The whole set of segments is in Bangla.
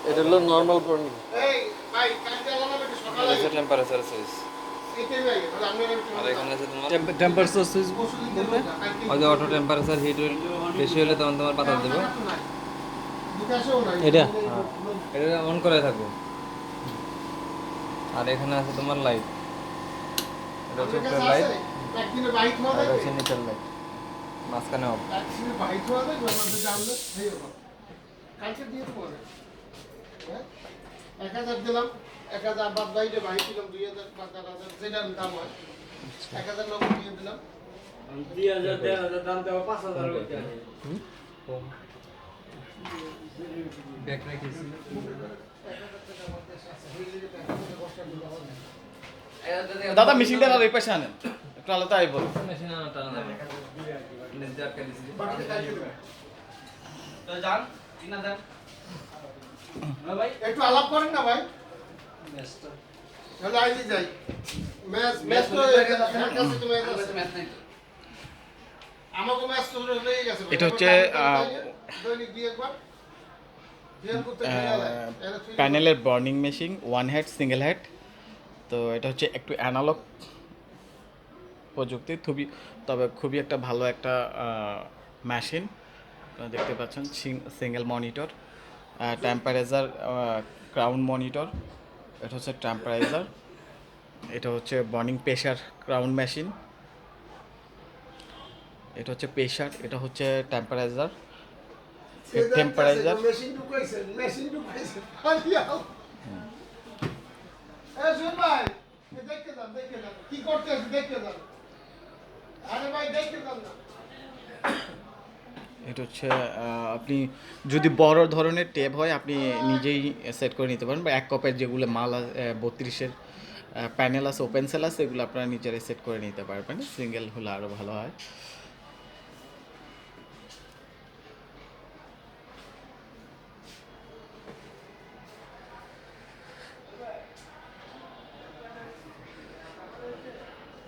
এটা হলো নরমাল বার্নিং। এই ভাই কালকে আলাদা একটু সকালে এটা টেম্পারেচার সুইচ। এটাই ভাই তাহলে আমি আর এখানে আছে তোমার টেম্পারেচার সুইচ বলতে ওই যে অটো টেম্পারেচার হিট বেশি হলে তখন তোমার বাতাস দেবে। বিকাশেও নাই এটা হ্যাঁ, এটা অন করে থাকো। আর এখানে আছে তোমার লাইট, এটা হচ্ছে উপরের লাইট, একদিনে বাইক হওয়া আর এটা যাবে হচ্ছে নিচের লাইট, মাঝখানে অফ। একদিনে বাইক হওয়া যাবে আমাদের জানলে এই হলো কালকে দিয়ে দেবো না হ্যাঁ 1000 দিলাম 1000 বাদ বাইরে বাইক দিলাম 2000 5000 যেটা দাম হয় 1000 নগদ দিয়ে দিলাম 2000 দাম দেওয়া 5000 হইতে কম ব্যাক রেখেছি। 1000 টাকা মধ্যে আছে হইলে যে 1000 টাকা দাদা মেশিনটা আর এই পাশে আনেন একটু আলাদা আইব মেশিন আনা টানা যাবে নিচ দিয়ে আটকে দিছি। বাকি কালকে দেবেন তো যান কিনা দেন না ভাই একটু আলাপ করেন না ভাই নেক্সট তাহলে আইজি যাই ম্যাচ তো আমার কাছে তো ম্যাচ আছে ম্যাথ নাই আমাকে ম্যাচ তো হয়ে গেছে এটা হচ্ছে, দৈনিক দিয়ে একবার বিয়ার করতে গেলে প্যানেলের burning machine one head single head. তো এটা হচ্ছে একটু অ্যানালগ প্রযুক্তি, খুবই একটা ভালো একটা মেশিন। দেখতে পাচ্ছেন single monitor, temperature crown monitor, এটা হচ্ছে টেম্পারেচার, এটা হচ্ছে বার্নিং প্রেশার ক্রাউন মেশিন, এটা হচ্ছে প্রেশার, এটা হচ্ছে টেম্পারেচার মেশিন ঢুকাইছে আলিয়াও শুন ভাই দেখতে যান কি করতে আছে দেখতে যান আরে ভাই দেখতে যান না এটা হচ্ছে আপনি যদি বড় ধরনের ট্যাব হয় আপনি নিজেই সেট করে নিতে পারেন, বা এক কপের যেগুলো মাল 32-এর প্যানেল আছে, ওপেন সেল আছে, এগুলো আপনারা নিজেরাই সেট করে নিতে পারবেন। সিঙ্গেল হলে আরও ভালো হয়।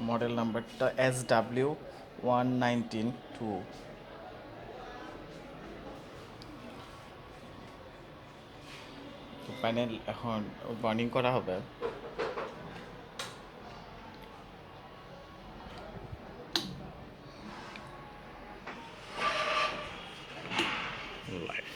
মডেল নাম্বারটা SW1902। তো প্যানেল এখন বার্নিং করা হবে। লাইট